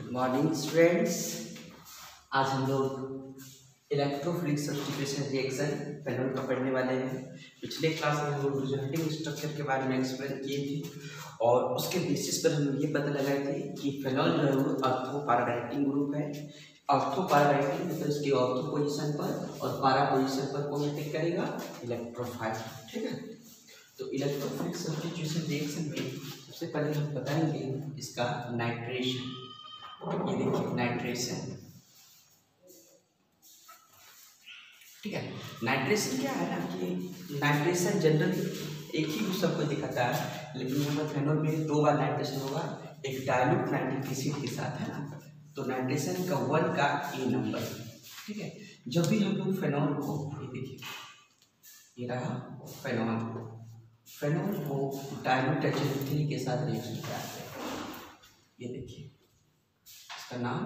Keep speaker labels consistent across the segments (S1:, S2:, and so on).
S1: Good morning students. आज हम लोग इलेक्ट्रोफिलिक सब्स्टिट्यूशन रिएक्शन फेनॉल का पढ़ने वाले हैं। पिछले क्लास में हम लोग रिजल्टिंग स्ट्रक्चर के बारे में एक्सप्लेन किए थे और उसके बेसिस पर हम लोग ये पता लगाए थे कि फेनॉल जो है वो ऑर्थो पैराडाइटिंग ग्रुप है। ऑर्थो पैराडाइटिंग मतलब इसकी ऑर्थो पोजीशन पर और पैरा पोजीशन पर कौन अटैक करेगा? इलेक्ट्रोफाइल। ठीक है, तो इलेक्ट्रोफिलिक सब्स्टिट्यूशन रिएक्शन में सबसे पहले हम बताएंगे इसका नाइट्रेशन। ये देखिए नाइट्रेशन, ठीक है। नाइट्रेशन क्या है ना कि नाइट्रेशन जनरली एक ही सबको दिखाता है, लेकिन यहाँ पर फेनॉल में दो बार नाइट्रेशन होगा, एक डाइल्यूट नाइट्रिक एसिड के साथ, है ना। तो नाइट्रेशन का 1 का ए नंबर, ठीक है। जब भी हम लोग फेनॉल को, ये देखिए ये रहा फेनॉल को डाइल्यूट HNO3 के साथ रिएक्शन कराते हैं। ये देखिए इसका नाम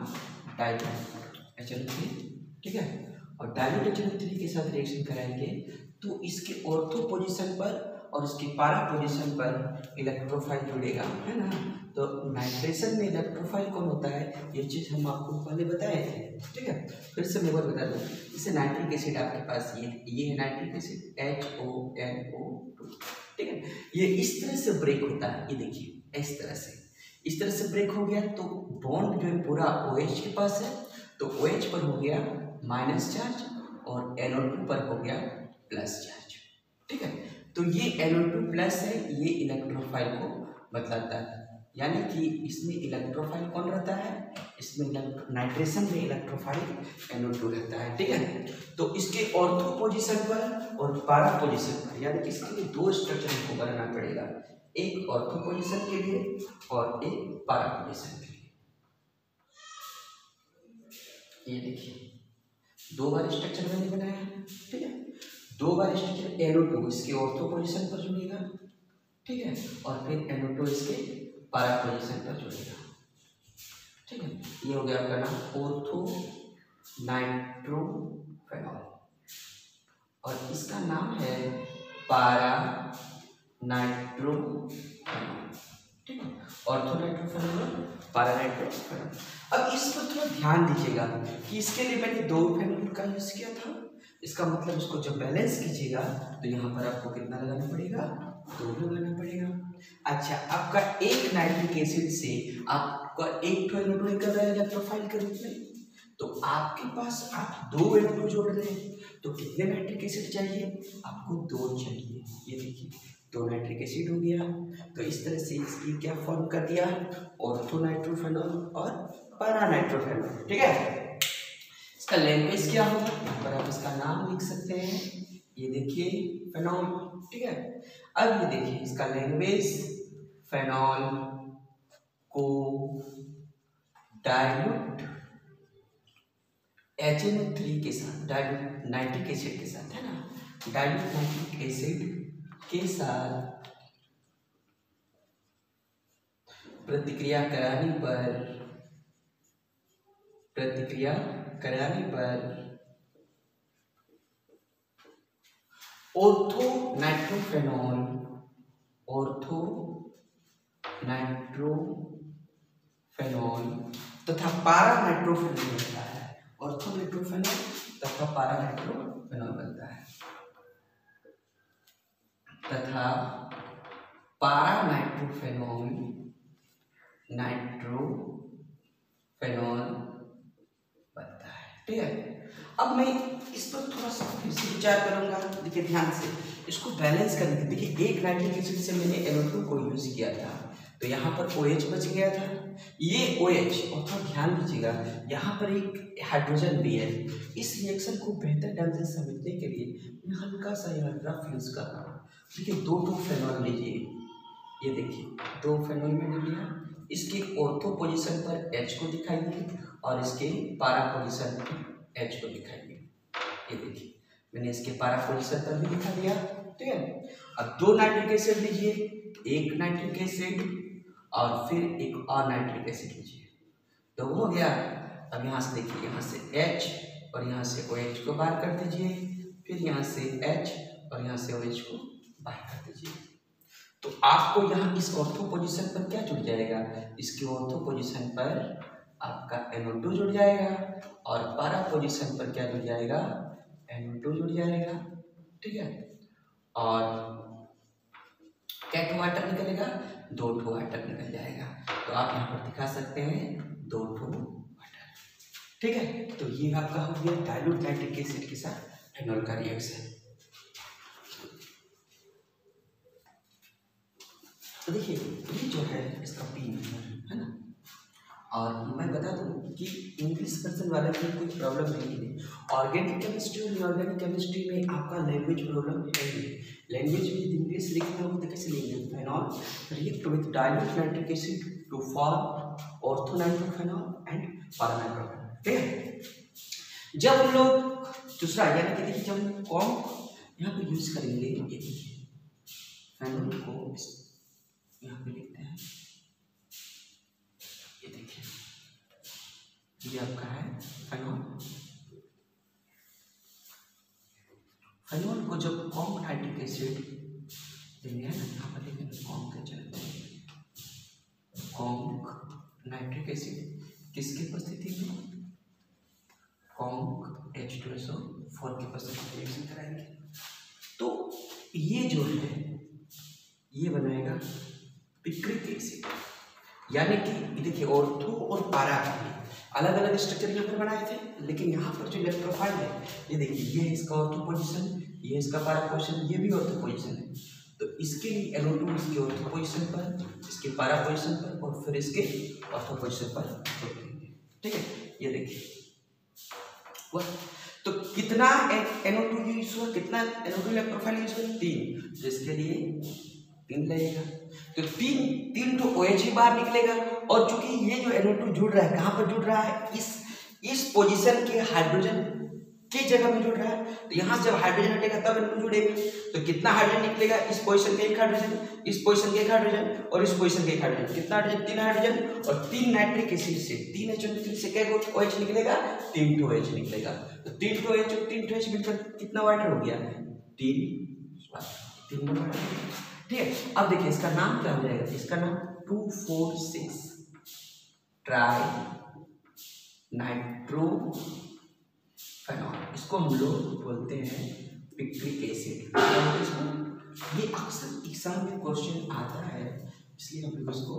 S1: डाइल्यूट HNO3, ठीक है। और डाइल्यूट HNO3 के साथ रिएक्शन कराएंगे तो इसके ऑर्थो पोजीशन पर और इसके पैरा पोजीशन पर इलेक्ट्रोफाइल जुड़ेगा, है ना। तो नाइट्रेशन में इलेक्ट्रोफाइल कौन होता है, ये चीज़ हम आपको पहले बताए थे, ठीक है। फिर से मैं बता दूँ, जैसे नाइट्रिक एसिड आपके पास ये है नाइट्रिक एसिड HONO2, ठीक है। ये इस तरह से ब्रेक होता है, ये देखिए इस तरह से ब्रेक हो गया तो बॉन्ड जो है पूरा OH के पास है, तो OH पर हो गया माइनस चार्ज और NO2 पर हो गया प्लस चार्ज, ठीक है। तो ये NO2 प्लस है, ये इलेक्ट्रोफाइल को बतलाता है, यानी कि इसमें इलेक्ट्रोफाइल कौन रहता है, इसमें नाइट्रेशन में इलेक्ट्रोफाइल NO2 रहता है, ठीक है। तो इसके ऑर्थो पोजीशन पर और पैरा पोजीशन पर, यानी कि इसके लिए दो स्ट्रक्चर हमको बनाना पड़ेगा, एक ऑर्थो पोजीशन के लिए और एक पैरा पोजीशन के लिए। ये देखिए दो बार स्ट्रक्चर मैंने बनाया, ठीक है। दो बार स्ट्रक्चर NO2 इसके ऑर्थो पोजीशन पर जुड़ेगा, ठीक है, और फिर NO2 इसके पैरा पोजीशन पर जुड़ेगा, ठीक है। ये हो गया आपका नाम ऑर्थो नाइट्रोफेनॉल और इसका नाम है पैरा नाइट्रोफेनॉल, ठीक है। Ortho nitrophenol, para nitrophenol. अब इस पर थोड़ा ध्यान दीजिएगा कि इसके लिए मैंने दो फेनॉल का यूज किया था, इसका मतलब इसको जब बैलेंस कीजिएगा तो यहाँ पर आपको कितना लगाना पड़ेगा, 2 लगाना पड़ेगा। अच्छा, आपका एक नाइट्रिक एसिड से आपका एक NO2 निकल रहा है इलेक्ट्रोफाइल के रूप में, तो आपके पास आप 2 NO2 जोड़ रहे हैं, तो कितने नाइट्रिक एसिड चाहिए आपको? 2 चाहिए। ये देखिए 2 नाइट्रिक एसिड हो गया, तो इस तरह से इसकी क्या फॉर्म कर दिया, ऑर्थो नाइट्रोफेनॉल और पैरा नाइट्रोफेनॉल, ठीक है। इसका लैंग्वेज क्या होगा, यहाँ पर आप इसका नाम लिख सकते हैं, ये देखिए फेनॉल, ठीक है। अब ये देखिए इसका लैंग्वेज, फेनॉल को डाइल्यूट HNO3 के साथ, डाइल्यूट नाइट्रिक एसिड के साथ, है ना, डाइल्यूट नाइट्रिक एसिड के साथ प्रतिक्रिया कराने पर ऑर्थो नाइट्रोफेनॉल तथा पैरा नाइट्रोफेनॉल बनता है। ऑर्थो नाइट्रोफेनॉल तथा पैरा नाइट्रोफेनॉल बनता है, तथा पैरा नाइट्रोफेनॉल बनता है, ठीक है। अब मैं इस पर थोड़ा सा फिर से विचार करूंगा, देखिए ध्यान से इसको बैलेंस करने के। देखिए एक नाइट्रिक एसिड से मैंने NO2 को यूज किया था, तो यहाँ पर OH बच गया था, ये OH, और थोड़ा ध्यान दीजिएगा यहाँ पर एक हाइड्रोजन भी है। इस रिएक्शन को बेहतर ढंग से समझने के लिए मैं हल्का सा यहाँ रफ यूज कर रहा हूँ। देखिए 2 फेनॉल लीजिए, ये देखिए 2 फेनॉल मैंने लिया, इसके ऑर्थो पोजीशन पर H को दिखाइए और इसके पैरा पोजीशन पर H को दिखाइए। ये देखिए मैंने इसके पैरा पोजीशन पर भी दिखा दिया, ठीक है। अब 2 नाइट्रिक एसिड लीजिए, एक नाइट्रिक एसिड और फिर एक और नाइट्रिक एसिड लीजिए, तो हो गया। अब यहाँ से देखिए, यहाँ से H और यहाँ से OH को बाहर कर दीजिए, फिर यहाँ से H और यहाँ से OH को बाहर कर दीजिए, तो आपको यहाँ इस ऑर्थो पोजीशन पर क्या जुड़ जाएगा, इसके ऑर्थो पोजीशन पर आपका NO2 जुड़ जाएगा और para पोजीशन पर क्या जुड़ जाएगा, NO2 जुड़ जाएगा, ठीक है। और क्या ठो वाटर निकलेगा, 2 ठो वाटर निकल जाएगा। तो आप यहाँ पर दिखा सकते हैं 2 ठो वाटर, ठीक है। तो ये आपका हो गया डाइल्यूट नाइट्रिक एसिड के साथ फेनॉल का रिएक्शन। तो देखिए ये जो है इसका पी नंबर है ना। और मैं बता दूं कि इंग्लिश वर्जन वाले में कोई प्रॉब्लम नहीं है। ऑर्गेनिक केमिस्ट्री और इनऑर्गेनिक केमिस्ट्री में आपका लैंग्वेज प्रॉब्लम है ही। लैंग्वेज विद इंग्लिश लिखना हो तो कैसे लिखेंगे, phenol react with dilute nitric acid to form orthonitrophenol and paranitrophenol, ठीक है। जब हम लोग दूसरा यानी कि देखिए जब हम कौन यहाँ पे यूज करेंगे, ये देखिए फेनॉल को यहाँ पे लिखते हैं, ये देखिए ये आपका है फेनॉल। फेनॉल को जब कॉन्क नाइट्रिक एसिड देंगे ना, यहाँ पर देखेंगे कॉन्क के चलते हैं, कॉन्क नाइट्रिक एसिड किसकी उपस्थिति में, कॉन्क H2SO4 की उपस्थिति में रिएक्शन कराएंगे। तो ये जो है ये बनाएगा पिक्रिक एसिड, यानी कि देखिए ऑर्थो और पारा अलग अलग स्ट्रक्चर यहाँ पर बनाए थे, लेकिन यहाँ पर जो इलेक्ट्रोफाइल है ये देखिए, ये है इसका ऑर्थो पोजीशन, ये इसका पारा पोजीशन, ये भी ऑर्थो पोजीशन है। तो इसके लिए NO2 इसके ऑर्थो पोजीशन पर, इसके पारा पोजीशन पर और फिर इसके ऑर्थो पोजीशन पर, ठीक है। ये देखिए तो कितना NO2 यूज हुआ, कितना NO2 इलेक्ट्रोफाइल यूज हुआ, 3। तो इसके लिए 3 लगेगा, तो 3 तो OH ही बाहर निकलेगा। और चूंकि ये जो NO2 जुड़ रहा है कहाँ पर जुड़ रहा है, इस पोजीशन के हाइड्रोजन की जगह में जुड़ रहा है। तो यहाँ जब हाइड्रोजन हटेगा तब NO2 जुड़ेगा। तो कितना हाइड्रोजन निकलेगा, इस पोजीशन के 1 हाइड्रोजन, इस पोजीशन के 1 हाइड्रोजन और इस पोजीशन के 1 हाइड्रोजन। कितना हाइड्रोजन, 3 हाइड्रोजन और 3 नाइट्रिक एसिड से 3 H3 से क्या OH निकलेगा, 3 ठो OH निकलेगा। तो 3 ठो OH और 3 ठो OH मिलकर कितना वाटर हो गया, 3 वाटर, ठीक है। अब देखिए इसका नाम क्या हो जाएगा, इसका नाम 2,4,6 ट्राई नाइट्रोफेनॉल, इसको हम लोग बोलते हैं पिक्रिक एसिड। ये अक्सर एग्जाम में क्वेश्चन आता है, इसलिए हम लोग इसको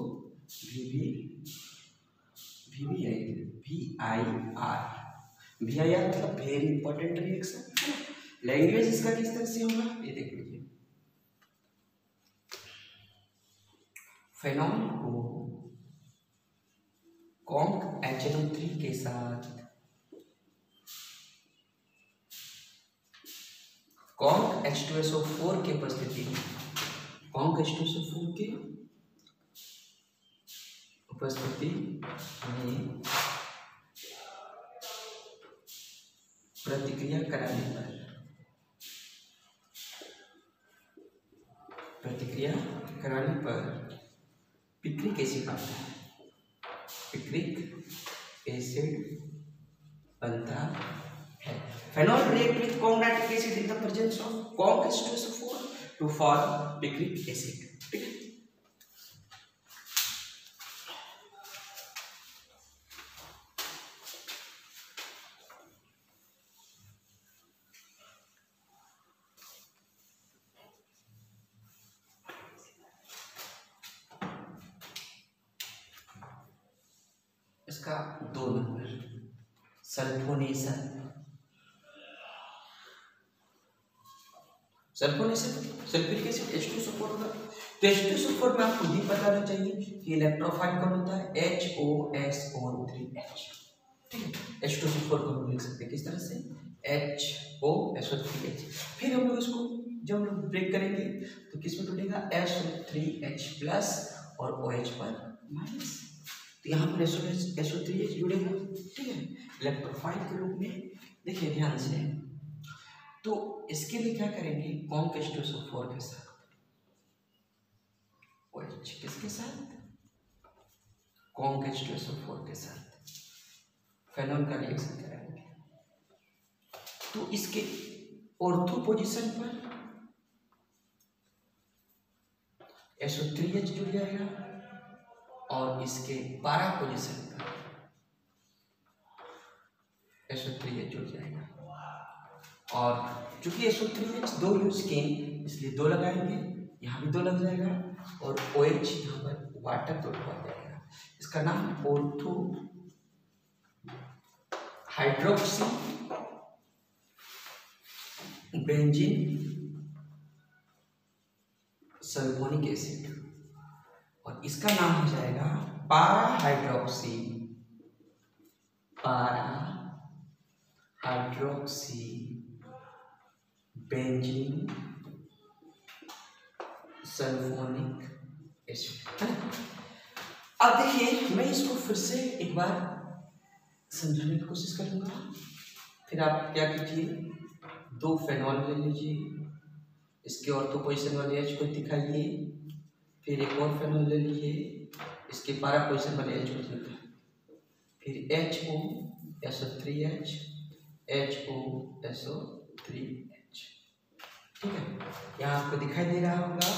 S1: VIR मतलब वेरी इंपॉर्टेंट रिएक्शन। लैंग्वेज इसका किस तरह से होगा, ये देख लीजिए। फेनॉल को कॉन्क HNO3 के साथ कॉन्क H2SO4 की उपस्थिति में, कॉन्क H2SO4 की उपस्थिति में प्रतिक्रिया कराने पर पिक्रिक एसिड बनता है, पिक्रिक एसिड बनता है। Phenol react with conc nitric acid in the presence of conc H2SO4 to form picric acid, ठीक है। इसका 2 number sulphonation, sulphuric acid H2SO4 होगा। तो H2SO4 में आपको ये पता होना चाहिए कि इलेक्ट्रोफाइल कौन होता है, HOSO3H, ठीक है। H2SO4 को हम लिख सकते हैं किस तरह से, HOSO3H। फिर हम लोग इसको जब हम लोग ब्रेक करेंगे तो किस में टूटेगा, SO3H प्लस और OH पर माइनस। तो यहाँ पर SO3H जुड़ेगा, ठीक है, इलेक्ट्रोफाइल के रूप में। देखिए ध्यान से, तो इसके लिए क्या करेंगे, कॉन्क H2SO4 के साथ OH, किसके साथ, कॉन्क H2SO4 के साथ फेनॉल का रिएक्शन कराएंगे। तो इसके ऑर्थो पोजीशन पर SO3H जुड़ जाएगा और इसके पारा पोजीशन पर SO3H जुड़ जाएगा। और चूंकि SO3H 2 यूज किए इसलिए 2 लगाएंगे, यहाँ भी 2 लग जाएगा और OH यहाँ पर वाटर 2 लग जाएगा। इसका नाम ortho hydroxy benzene sulphonic acid, और इसका नाम हो जाएगा पारा हाइड्रोक्सी बेंजीन सल्फोनिक एसिड। अब देखिए मैं इसको फिर से एक बार समझाने की कोशिश करूंगा, फिर आप क्या कीजिए, 2 फेनॉल ले लीजिए, इसके ऑर्थो पोजीशन वाले H को दिखाइए, फिर एक और फेनॉल ले लीजिए, इसके पारा पोजीशन वाले H को दिखाइए, फिर HO SO3H HO SO3H। ठीक है, यहाँ आपको दिखाई दे रहा होगा,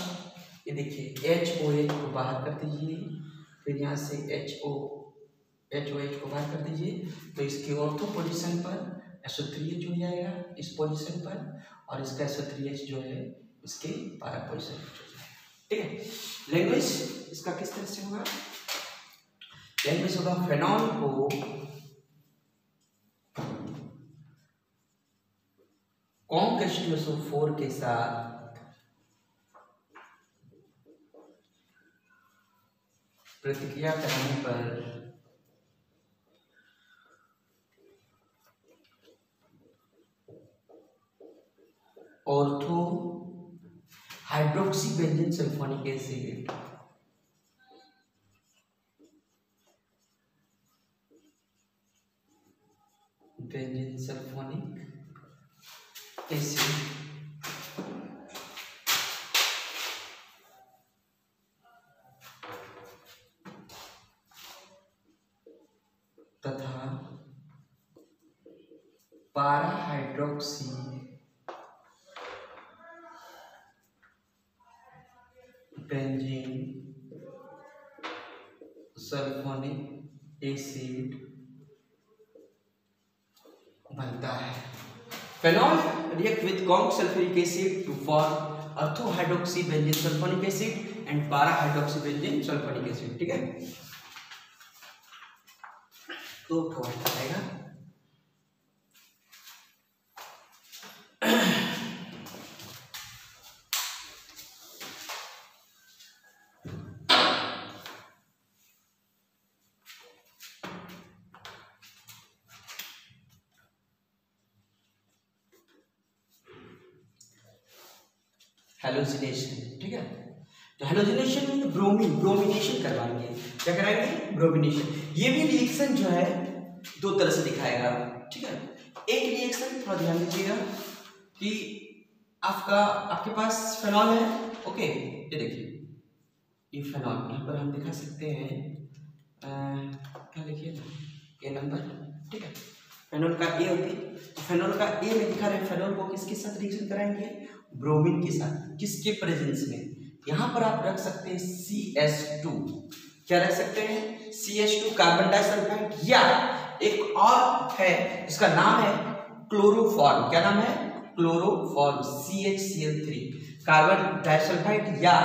S1: ये देखिए HOH को बाहर कर दीजिए, फिर यहाँ से HOH को बाहर कर दीजिए, तो इसके ऑर्थो पोजीशन पर SO3H जुड़ जाएगा इस पोजीशन पर, और इसका SO3H जो है इसके पारा पोजीशन पर जुड़ जाएगा। ठीक है, लैंग्वेज इसका किस तरह से होगा, लैंग्वेज होगा फेनॉल को कॉन्क H2SO4 के साथ प्रतिक्रिया कराने पर ortho hydroxy benzene sulphonic acid तथा पारा हाइड्रोक्सी बेंजीन सल्फोनिक एसिड बनता है। Phenol react with conc sulfuric acid to form ortho hydroxy benzene sulfonic acid and para hydroxy benzene sulfonic acid। ठीक है, तो प्रोवाइड करेगा। हेलोजिनेशन। ठीक है, तो हेलोजिनेशन में ब्रोमिनेशन करवाएंगे। क्या कराएंगे, ब्रोमिनेशन। ये भी रिएक्शन जो है 2 तरह से दिखाएगा। ठीक है, एक रिएक्शन थोड़ा ध्यान दीजिएगा कि आपके पास फेनॉल है, ओके, ये देखिए ये फेनॉल, यहाँ पर हम दिखा सकते हैं क्या लिखिए ना, ए नंबर। ठीक है, फेनॉल का ए होती है, तो फेनॉल का ए में दिखा रहे फेनॉल को किसके साथ रिएक्शन कराएंगे, ब्रोमीन के साथ। किसके प्रेजेंस में, यहाँ पर आप रख सकते हैं CH2। क्या रख सकते हैं, CH2 कार्बन डाइसल्फाइड, या एक और है इसका नाम है क्लोरोफॉर्म। क्या नाम है, क्लोरोफॉर्म, CHCl3 कार्बन डाइसल्फाइड या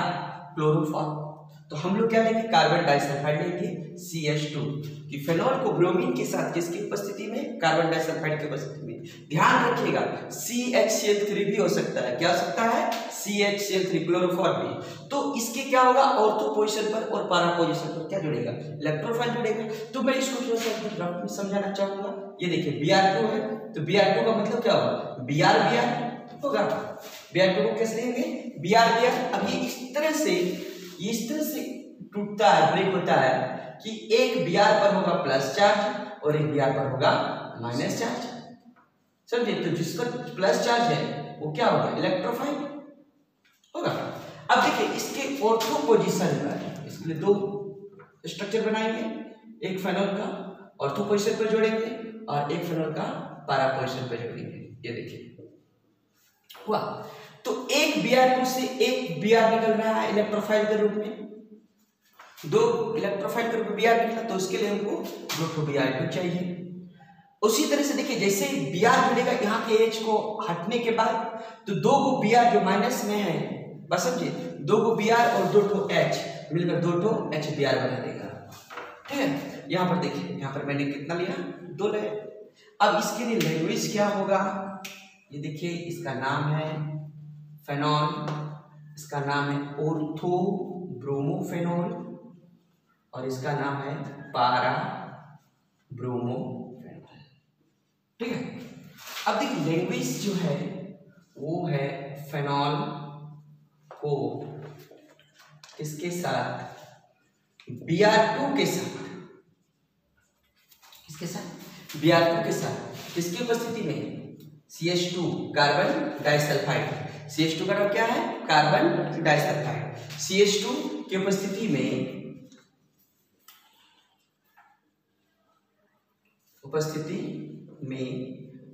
S1: क्लोरोफॉर्म। तो हम लोग क्या लेंगे, कार्बन डाइसल्फाइड लेंगे CH2, कि फेनॉल को ब्रोमीन के साथ किसकी उपस्थिति में, कार्बन डाइसल्फाइड की उपस्थिति में। ध्यान रखिएगा CHCl3 भी हो सकता है। क्या हो सकता है, CHCl3 क्लोरोफॉर्म भी। तो इसके क्या होगा, ऑर्थो पोजीशन पर और पारा पोजीशन पर क्या जुड़ेगा, इलेक्ट्रोफाइल जुड़ेगा। तो मैं इसको थोड़ा सा रफ में समझाना चाहूंगा। ये देखिए Br2 है, तो Br2 का मतलब क्या होगा, Br होगा। Br2 को कैसे लेंगे, Br। अब ये इस तरह से टूटता है, ब्रेक होता है कि एक Br पर होगा प्लस चार्ज और एक Br पर होगा माइनस चार्ज। समझे, तो जिस पर प्लस चार्ज है वो क्या होगा, इलेक्ट्रोफाइल होगा। अब देखिए इसके ऑर्थो पोजीशन पर इसके लिए 2 स्ट्रक्चर बनाएंगे, एक फेनॉल का ऑर्थो पोजीशन पर जोड़ेंगे और एक फेनॉल का पारा पोजीशन पर जोड़ेंगे। ये देखिए हुआ, तो एक Br2 से एक Br निकल रहा है इलेक्ट्रोफाइल के रूप में, 2 इलेक्ट्रोफाइल के रूप में Br निकला, तो उसके लिए हमको 2 Br2 चाहिए। उसी तरह से देखिए जैसे Br मिलेगा यहाँ के H को हटने के बाद, तो 2 को Br जो माइनस में है, बस समझिए 2 को Br और 2 ठो H मिलकर 2 ठो HBr बना देगा। ठीक है, यहाँ पर देखिए, यहाँ पर मैंने कितना लिया, 2 ले। अब इसके लिए लैंग्वेज क्या होगा, ये देखिए, इसका नाम है फेनॉल, इसका नाम है ऑर्थो ब्रोमोफेनॉल और इसका नाम है पारा ब्रोमोफेनॉल। ठीक है, अब देखिए लैंग्वेज जो है वो है फेनॉल को इसके साथ Br2 के साथ, किसके साथ, Br2 के साथ, किसकी उपस्थिति में, CH2 कार्बन डाइसल्फाइड। CH2 का नाम क्या है, कार्बन डाइसल्फाइड। CH2 की उपस्थिति में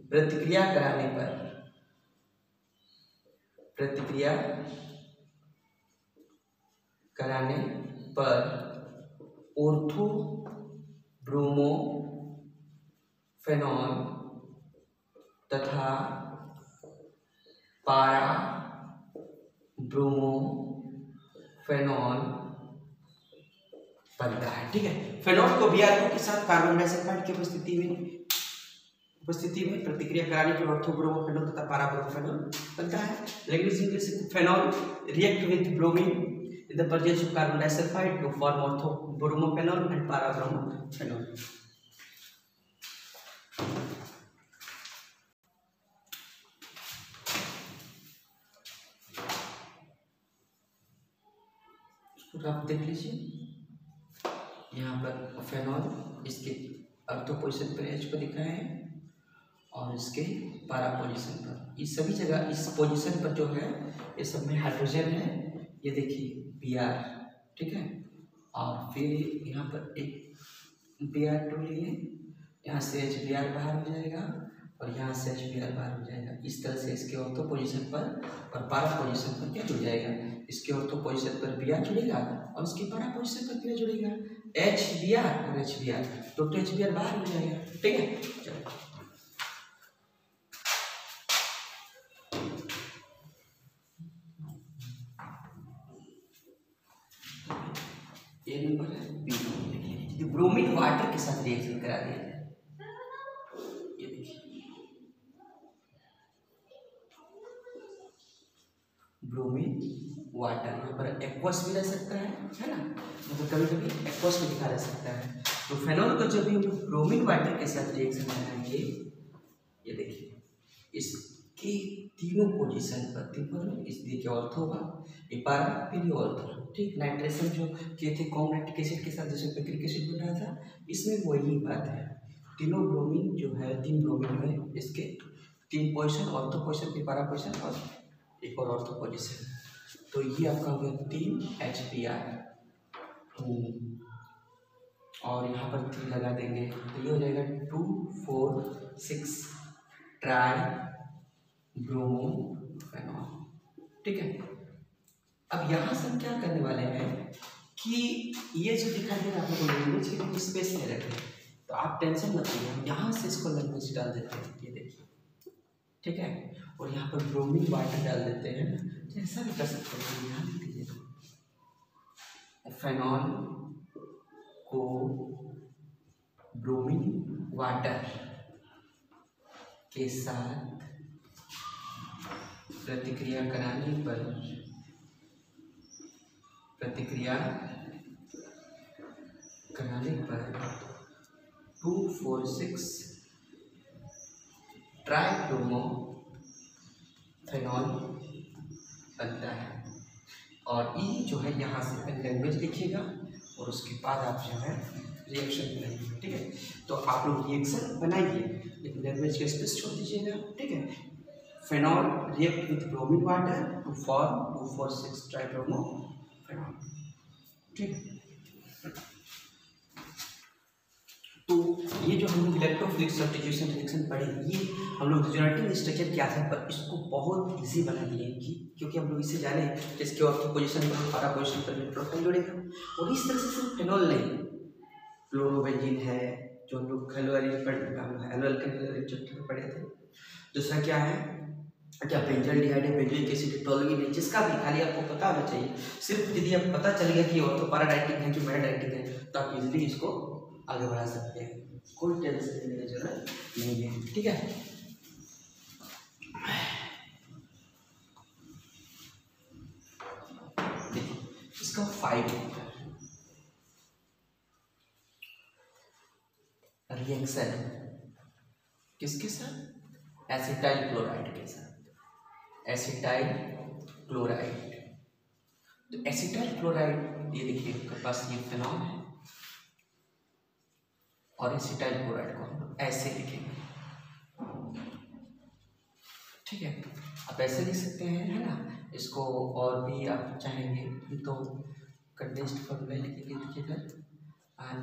S1: प्रतिक्रिया कराने पर ऑर्थो ब्रोमोफेनॉल तथा पारा ब्रोमोफेनॉल बनता है। ठीक है, फेनॉल को Br2 के साथ कार्बन डाइसल्फाइड की उपस्थिति में प्रतिक्रिया कराने पर ऑर्थो ब्रोमोफेनॉल तथा पारा ब्रोमोफेनॉल बनता है। Language English, phenol react with bromine in the presence of carbon disulfide to form ortho bromophenol and para bromophenol। तो आप देख लीजिए, यहाँ पर फेनॉल इसके ऑर्थो पोजीशन पर H को दिखा है और इसके पारा पोजीशन पर, इस सभी जगह इस पोजीशन पर जो है ये सब में हाइड्रोजन है, ये देखिए Br। ठीक है, और फिर यहाँ पर एक Br2 लिए, यहाँ से HBr बाहर हो जाएगा और यहाँ से HBr बाहर हो जाएगा। इस तरह से इसके ऑर्थो पोजीशन पर और पारा पोजीशन पर क्या जुड़ जाएगा, इसके ऑर्थो पोजीशन पर Br जुड़ेगा और इसके पारा पोजीशन पर क्या जुड़ेगा, HBr और HBr, तो HBr बाहर हो जाएगा। ठीक है, चलो ये नंबर है बी। देखिए ब्रोमीन वाटर के साथ रिएक्शन करा दिया जाए, ये देखिए ब्रोमीन वाटर, यहाँ पर एक्वस भी रह सकता है ना, मतलब कभी कभी एक्वस भी दिखा रह सकता है। तो फेनॉल को जब भी हम ब्रोमीन वाटर के साथ रिएक्शन कराएंगे, ये देखिए इसके तीनों पोजीशन पर, इस देखिए ऑर्थो होगा, ये पारा, फिर ये ऑर्थो। ठीक, नाइट्रेशन जो किए थे कॉम नाइट्रिक एसिड के साथ जैसे पिक्रिक एसिड बन रहा था, इसमें वही बात है, तीनों ब्रोमीन जो है, 3 ब्रोमीन में इसके 3 पोजीशन, ऑर्थो पोजीशन, फिर पारा पोजीशन और एक और ऑर्थो पोजीशन। तो ये आपका हो गया 3 HBr और यहाँ पर 3 लगा देंगे तो ये हो जाएगा 2 4 6 ट्राई ब्रोमोफेनॉल। ठीक है, अब यहाँ से हम क्या करने वाले हैं कि ये जो दिखाई दे रहा है आपको लैंग्वेज के लिए स्पेस में रखें, तो आप टेंशन मत लीजिए, हम यहाँ से इसको लैंग्वेज डाल देते हैं, ये देखिए। ठीक है, और यहाँ पर ब्रोमीन वाटर डाल देते हैं, ऐसा भी कर सकते हैं, यहाँ लिख दीजिए फेनॉल को ब्रोमीन वाटर के साथ प्रतिक्रिया कराने पर 2,4,6 ट्राइब्रोमोफेनॉल बनता है। और ई जो है यहाँ से लैंग्वेज लिखिएगा और उसके बाद आप जो है रिएक्शन बनाइए। ठीक है, तो आप लोग रिएक्शन बनाइए लेकिन लैंग्वेज का स्पेस छोड़ दीजिएगा। ठीक है, phenol react with bromine water to form 2,4,6 tribromophenol. ठीक है, तो ये जो हम लोग इलेक्ट्रोफिलिक सब्स्टिट्यूशन रिएक्शन पढ़े, ये हम लोग रिजोनेटिंग स्ट्रक्चर के आधार पर इसको बहुत इजी बना दिए कि क्योंकि हम लोग इसे जाने इसके ऑर्थो पोजीशन पर, पारा पोजीशन पर न्यूट्रोफिल जुड़ेगा। और इस तरह से सिर्फ फेनॉल नहीं, क्लोरोबेंजीन है जो हम लोग एनुअल के चैप्टर में पढ़े थे। दूसरा क्या है, क्या बेंजल डिहाइड है, बेंजोइक एसिड, टोलुइन है, जिसका भी खाली आपको पता होना चाहिए। सिर्फ यदि आप पता चल गया कि ऑर्थोपैराडाइटिक है कि पैराडाइटिक है तो आप इजीली इसको आगे बढ़ा सकते हैं, कोई टेंशन लेने की जरूरत नहीं है। ठीक है, देखिए इसका 5 रिएक्शन किसके साथ, एसिटाइल क्लोराइड के साथ, एसिटाइल क्लोराइड। तो एसिटाइल क्लोराइड ये देखिए आपके पास ये फिनॉल है और एसिटाइल क्लोराइड को हम लोग ऐसे लिखेंगे। ठीक है, आप ऐसे लिख सकते हैं, है ना। इसको और भी आप चाहेंगे तो कंडेंस्ड फॉर्मूला लिखेंगे। देखिए इधर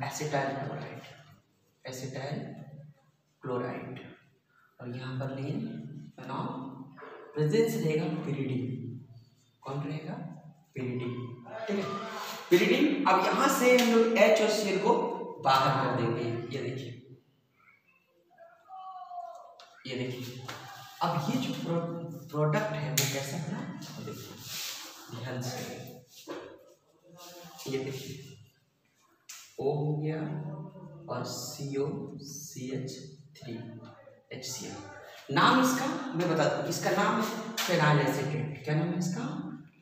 S1: एसिटाइल क्लोराइड, एसिटाइल क्लोराइड, और यहाँ पर लें फिनॉल, प्रेजेंस रहेगा पिरिडीन। कौन रहेगा, पिरिडीन। ठीक है, पिरिडीन। अब यहाँ से हम लोग H और Cl को बाहर कर देंगे। ये देखिए, ये देखिए। अब ये जो प्रोडक्ट है वो कैसा बना, देखिए ध्यान से, ये देखिए O हो गया और CO CH3 HCl। नाम इसका मैं बताता हूँ, इसका नाम है फेनाइल एसीटेट। क्या नाम है इसका,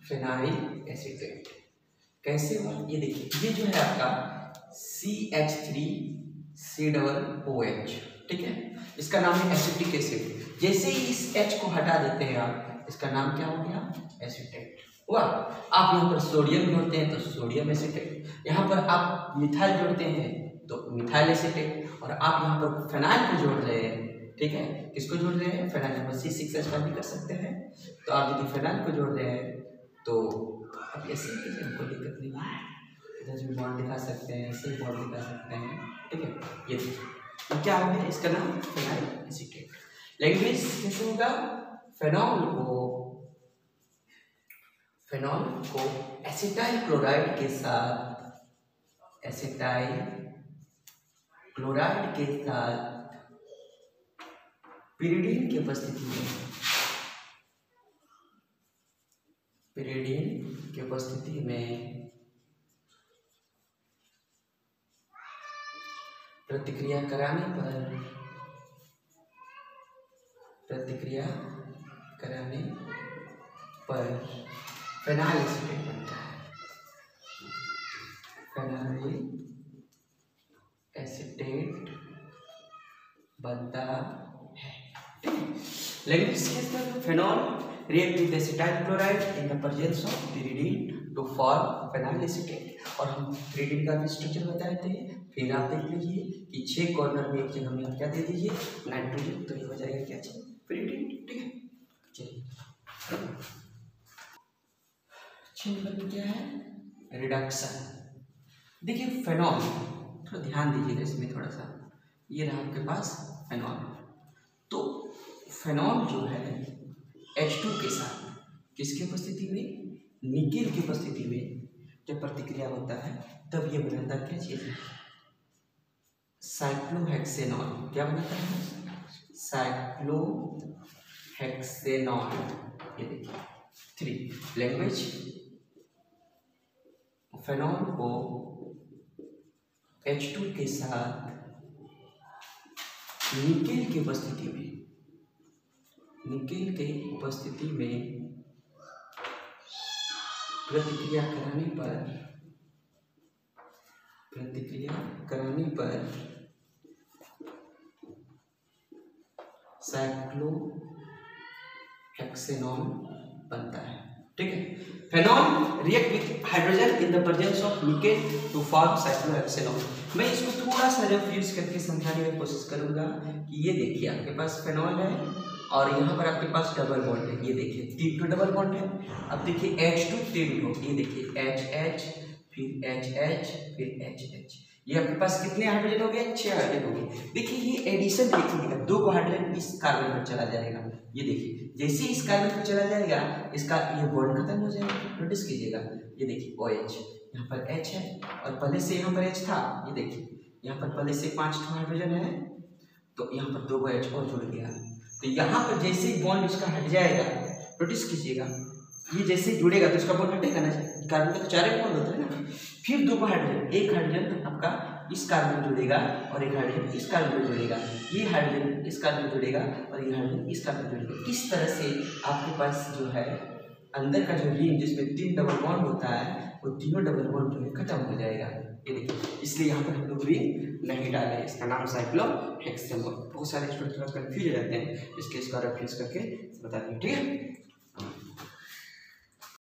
S1: फेनाइल एसीटेट। कैसे हुआ, ये देखिए, ये जो है आपका CH3COOH। ठीक है, इसका नाम है एसिटिक एसिड। जैसे ही इस H को हटा देते हैं आप, इसका नाम क्या हो गया, एसीटेट हुआ। आप यहाँ पर सोडियम जोड़ते हैं तो सोडियम एसीटेट, यहाँ पर आप मिथाइल जोड़ते हैं तो मिथाइल एसीटेट, और आप यहाँ पर फेनाइल को जोड़ रहे हैं। ठीक है, किसको जोड़ रहे हैं, फेनाइल। यहाँ पर C6H5 भी कर सकते हैं। तो आप यदि फेनाइल को जोड़ रहे हैं तो आप ऐसे कीजिए, हमको दिक्कत नहीं है। इधर भी बॉन्ड दिखा सकते हैं, ऐसे भी बॉन्ड दिखा सकते हैं। ठीक है, ये देखिए क्या हो गया, इसका नाम फेनाइल एसीटेट। लैंग्वेज कैसे होगा, फेनॉल को एसिटाइल क्लोराइड के साथ, एसिटाइल क्लोराइड के साथ पिरिडीन की उपस्थिति में, पिरिडीन की उपस्थिति में प्रतिक्रिया कराने पर फेनाइल एसीटेट बनता है, फेनाइल एसीटेट बनता है। लेकिन phenol react with acetyl chloride in the presence of pyridine to form phenyl acetate। और हम pyridine का भी स्ट्रक्चर बताए थे। फिर आप देख लीजिए कि 6 कॉर्नर में एक जगह में आप क्या दे दीजिए, नाइट्रोजन, तो ये हो जाएगा क्या, pyridine। ठीक है, चलिए 6 नंबर में क्या है, रिडक्शन। देखिए फेनॉल, थोड़ा ध्यान दीजिएगा इसमें थोड़ा सा। ये रहा आपके पास फेनॉल, तो फेनॉल जो है H2 के साथ किसकी उपस्थिति में, निकेल की उपस्थिति में जब प्रतिक्रिया होता है तब ये बनाता क्या चीज, साइक्लोहेक्सेनॉल। क्या बनाता है, साइक्लोहेक्सेनॉल। ये देखिए 3 लैंग्वेज, फेनॉल को H2 के साथ निकेल की उपस्थिति में, निकेल के उपस्थिति में प्रतिक्रिया कराने पर साइक्लोहेक्सेनॉल बनता है। ठीक है, phenol react with hydrogen in the presence of nickel to form cyclohexanol. मैं इसको थोड़ा सा रफ यूज करके समझाने की कोशिश करूंगा कि ये देखिए आपके पास फेनॉल है और यहाँ पर आपके पास डबल बॉन्ड है। ये देखिए 3 डबल बॉन्ड है। अब देखिए H2 3, ये देखिए HH, फिर HH, फिर HH। ये आपके पास कितने हाइड्रोजन हो गए, 6 हाइड्रोजन हो गए। देखिए ये एडिशन देखिएगा, 2 हाइड्रोजन इस कार्बन पर चला जाएगा। ये देखिए जैसे इस कार्बन पर चला जाएगा इसका ये बॉन्ड खत्म हो जाएगा। नोटिस कीजिएगा, ये देखिए OH, यहाँ पर H है और पहले से यहाँ पर H था। ये देखिए यहाँ पर पहले से 5 हाइड्रोजन है, तो यहाँ पर 2 H और जुड़ गया। तो यहाँ पर जैसे ही बॉन्ड इसका हट जाएगा, नोटिस कीजिएगा, ये जैसे जुड़ेगा तो इसका बॉन्ड हटेगा ना, कार्बन का तो 4 बॉन्ड होता है ना। फिर 2 हाइड्रोजन, एक हाइड्रोजन आपका इस कार्बन में जुड़ेगा और एक हाइड्रोजन इस कार्बन में जुड़ेगा, ये हाइड्रोजन इस कार्बन में जुड़ेगा और ये हाइड्रोजन इस कार्बन में जुड़ेगा। इस तरह से आपके पास जो है अंदर का जो रिंग जिसमें 3 डबल बॉन्ड होता है, वो तीनों डबल बॉन्ड जो है खत्म हो जाएगा। ये देखिए, इसलिए यहाँ पर हम लोग रिंग नहीं डाले, इसका नाम साइक्लोहेक्सेन। बहुत सारे स्टूडेंट थोड़ा कंफ्यूज हो जाते हैं, इसके इसका रेफरेंस करके बता दें, ठीक है।